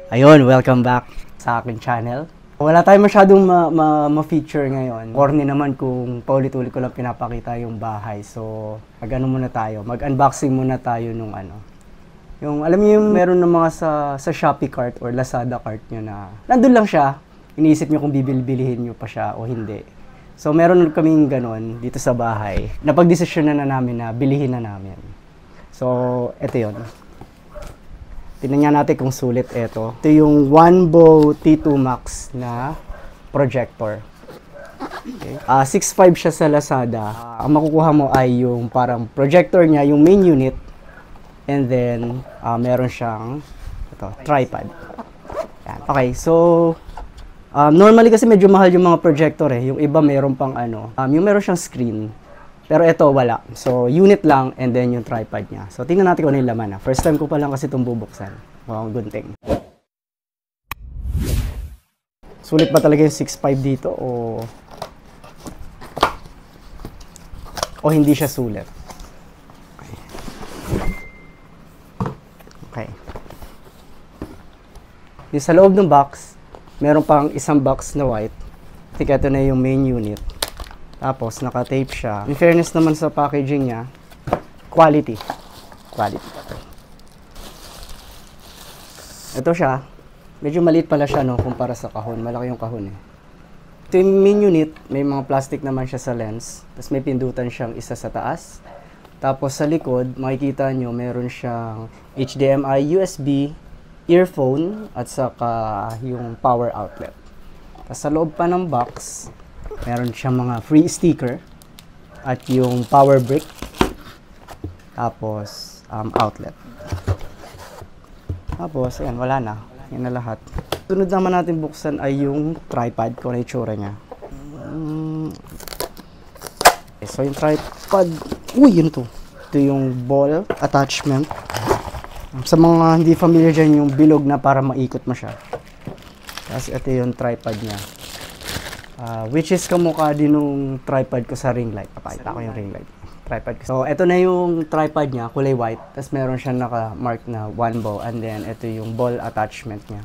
Ayun, welcome back sa aking channel. Wala tayong masyadong ma-feature ngayon. Corny naman kung paulit-ulit ko lang pinapakita yung bahay. So, mag-ano muna tayo. Mag-unboxing muna tayo nung ano. Yung, alam niyo yung meron ng mga sa Shopee cart or Lazada cart nyo na nandun lang siya. Iniisip nyo kung bibilihin nyo pa siya o hindi. So, meron kaming ganon dito sa bahay. Napag-desisyon na namin na bilihin na namin. So, eto yun. Tingnan natin kung sulit ito. Ito yung OneBo T2 Max na projector. Okay. 6.5 siya sa Lazada. Ang makukuha mo ay yung parang projector niya, yung main unit. And then, meron siyang tripod. Yan. Okay, so, normally kasi medyo mahal yung mga projector eh. Yung iba meron pang yung meron siyang screen. Pero ito wala. So, unit lang and then yung tripod niya. So, tingnan natin kung ano yung laman. First time ko pa lang kasi itong bubuksan. Wow, gunting. Sulit ba talaga yung 6.5 dito o hindi siya sulit? Okay. Yung sa loob ng box, meron pang isang box na white. Tika, ito na yung main unit. Tapos, naka-tape siya. In fairness naman sa packaging niya, quality. Ito siya. Medyo maliit pala siya, no, kumpara sa kahon. Malaki yung kahon, eh. Ito yung main unit. May mga plastic naman siya sa lens. Tapos, may pindutan siyang isa sa taas. Tapos, sa likod, makikita nyo, meron siyang HDMI, USB, earphone, at saka yung power outlet. Tapos, sa loob pa ng box, meron siyang mga free sticker at yung power brick, tapos outlet. Tapos ayan, wala na. Yan na lahat. Sunod naman natin buksan ay yung tripod, kung ano yung itsura niya. Okay, so yung tripod, yun to. Ito yung ball attachment. Sa mga hindi familiar dyan, yung bilog na para maikot mo siya. Tapos ito yung tripod niya. Which is kamukha din nung tripod ko sa ring light. Papakita ko yung ring light. Tripod ko. So, ito na yung tripod niya, kulay white. Tapos meron siyang naka-mark na OneBo. And then, ito yung ball attachment niya.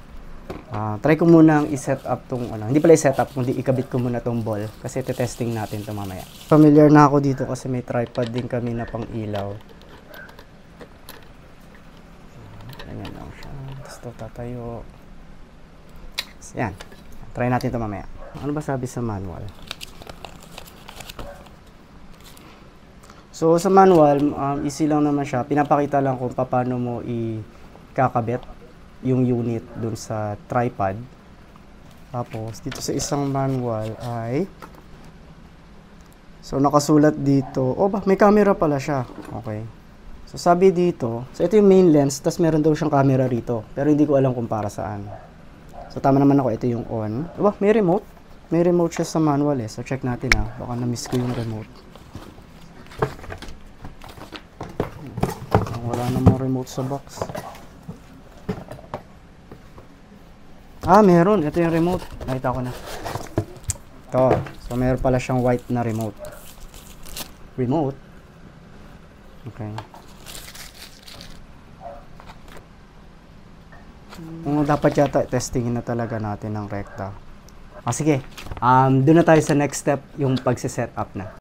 Try ko munang i-set up tong, hindi pala i-set up, kundi ikabit ko muna tong ball. Kasi ito-testing natin ito mamaya. Familiar na ako dito kasi may tripod din kami na pang ilaw. Ganyan lang siya. Tapos ito tatayo. So, yan. Try natin ito mamaya. Ano ba sabi sa manual? So, sa manual, easy lang naman siya. Pinapakita lang kung paano mo ikakabit yung unit dun sa tripod. Tapos, dito sa isang manual ay so, nakasulat dito. May camera pala siya. Okay. So, sabi dito, so ito yung main lens, tapos meron daw siyang camera rito. Pero hindi ko alam kung para saan. So, tama naman ako. Ito yung on. May remote. May remote siya sa manual eh. So, check natin baka na-miss ko yung remote. Wala namang remote sa box. Meron. Ito yung remote. Nakita ko na. Ito. So, meron pala siyang white na remote. Remote? Okay. Dapat yata testingin na talaga natin ng rekta. Sige. Doon na tayo sa next step, yung pagse-set up na.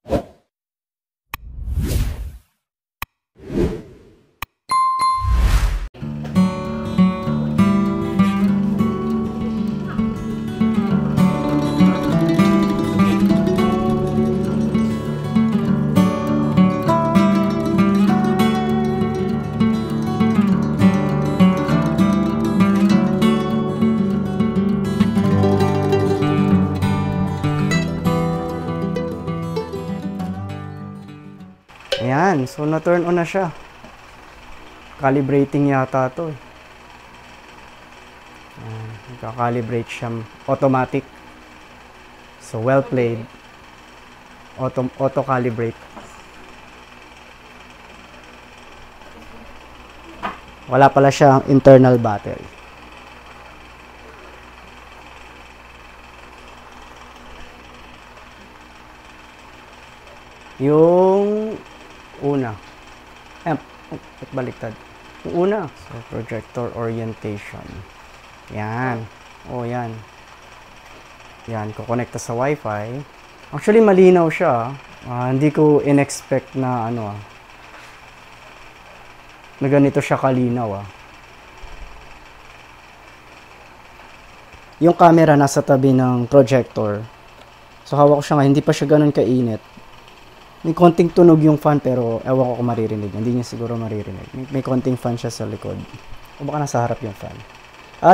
Ayan, so na-turn on na siya. Calibrating yata to. Nagka-calibrate siya automatic. So well played. Auto-calibrate. Wala pala siyang internal battery. Yung una. Ayan, baliktad. Yung una, so projector orientation. Yan. Oh, yan. Yan, kukonekta sa wifi. Actually, malinaw siya. Hindi ko in-expect na na ganito siya kalinaw. Yung camera nasa tabi ng projector. So, hawak ko siya nga. Hindi pa siya ganun kainit. May konting tunog yung fan pero ewan ko kung maririnig. Hindi niya siguro maririnig. May konting fan siya sa likod. O baka nasa harap yung fan.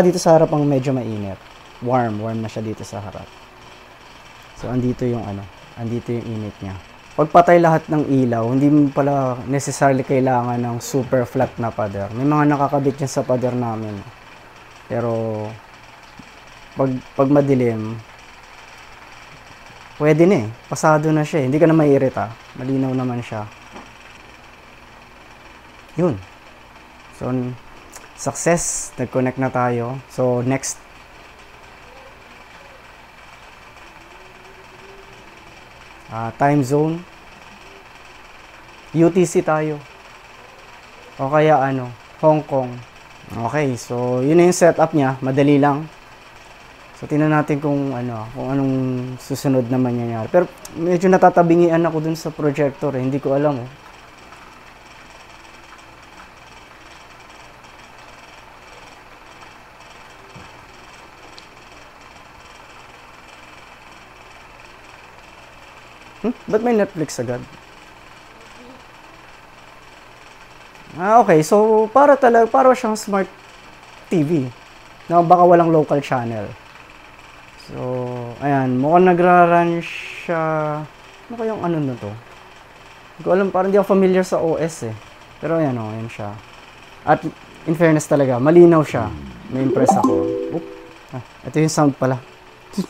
Dito sa harap ang medyo mainit. Warm na siya dito sa harap. So, andito yung andito yung init niya. Pagpatay lahat ng ilaw, hindi mo pala necessarily kailangan ng super flat na pader. May mga nakakabit yan sa pader namin. Pero, pag madilim, pwede na pasado na siya Hindi ka na maiirita. Malinaw naman siya. Yun. So, success. Nag-connect na tayo. So, next. Time zone. UTC tayo. O kaya Hong Kong. Okay, so yun na yung setup niya. Madali lang. So, tingnan natin kung anong susunod na mangyayari. Pero, medyo natatabingian ako dun sa projector Hindi ko alam Ba't may Netflix agad? Okay. So, para siyang smart TV. Na baka walang local channel. So, ayan. Mukhang nagra-run siya. Ano kayang na to? Hindi ko alam. Parang hindi ako familiar sa OS Pero ayan ayan siya. At in fairness talaga, malinaw siya. May impress ako. Ito yung sound pala.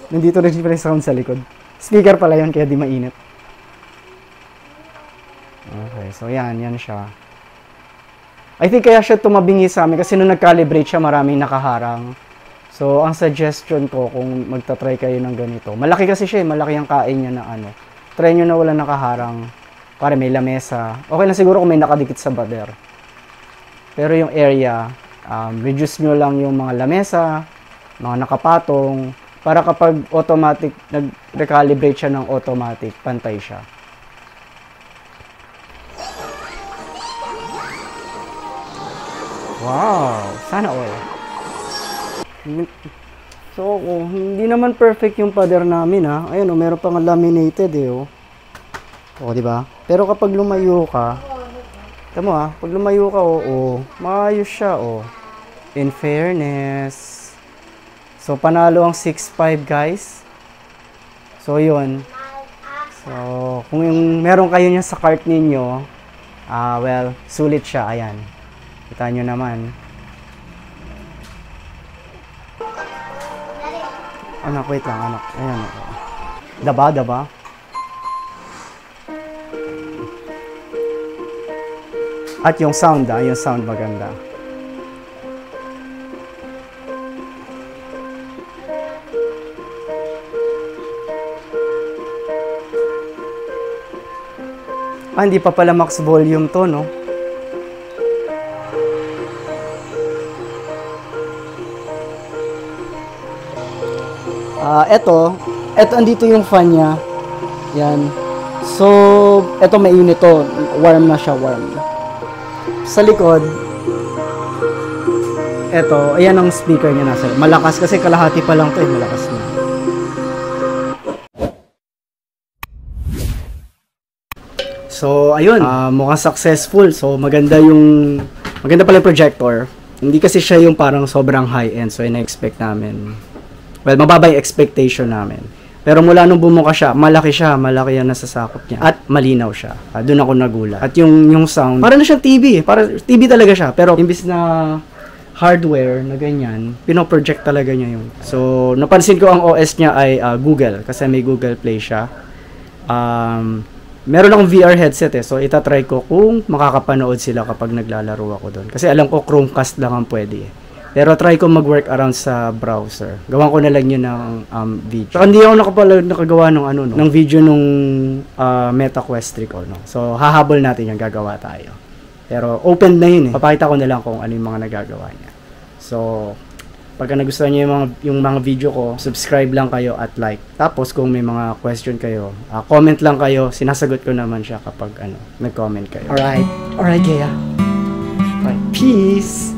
Nandito rin yung sound sa likod. Speaker pala yun, kaya di mainit. Okay, so yan siya. I think kaya siya tumabingi sa amin kasi nung nag-calibrate siya, maraming nakaharang. So, ang suggestion ko kung magta-try kayo ng ganito. Malaki kasi siya malaki ang kain niya na Try nyo na wala nakaharang. Para may lamesa. Okay lang siguro kung may nakadikit sa bader. Pero yung area, reduce nyo lang yung mga lamesa, mga nakapatong, para kapag automatic, nag-recalibrate siya ng automatic, pantay siya. Wow! Sana all. So, hindi naman perfect yung pader namin Ayun meron pang laminated di ba? Pero kapag lumayo ka, tamo pag lumayo ka maayos siya In fairness. So, panalo ang 6.5 guys. So, yun. So, kung meron kayo niya sa cart ninyo, well, sulit siya. Ayan. Kita nyo naman. Wait lang, Ayan. Daba. At yung sound, maganda. Hindi pa pala max volume to, no? Eto andito yung fan niya. Yan. So, eto mainit to. Warm na siya, warm. Sa likod, eto, ayan ang speaker niya nasa. Malakas kasi kalahati pa lang to malakas na. So, ayun. Mukhang successful. So, maganda pala yung projector. Hindi kasi siya yung parang sobrang high-end. So, ina-expect namin. Well, mababa yung expectation namin. Pero mula nung bumuka siya, malaki yan nasasakop niya. At malinaw siya. Doon ako nagulat. At yung sound, para na siyang TV. Para TV talaga siya. Pero imbis na hardware na ganyan, pinoproject talaga niya yun. So, napansin ko ang OS niya ay Google. Kasi may Google Play siya. Meron akong VR headset So, itatry ko kung makakapanood sila kapag naglalaro ako doon. Kasi alam ko Chromecast lang ang pwede Pero try ko mag-work around sa browser. Gawan ko na lang yun ng video. So, hindi ako nakagawa ng video nung Meta Quest 3 ko. No? So, hahabol natin yung gagawa tayo. Pero open na yun Papakita ko na lang kung ano yung mga nagagawa niya. So, Pagka nagustuhan niyo yung mga video ko, subscribe lang kayo at like. Tapos kung may mga question kayo, comment lang kayo. Sinasagot ko naman siya kapag nag-comment kayo. Alright, Gea. Alright, peace!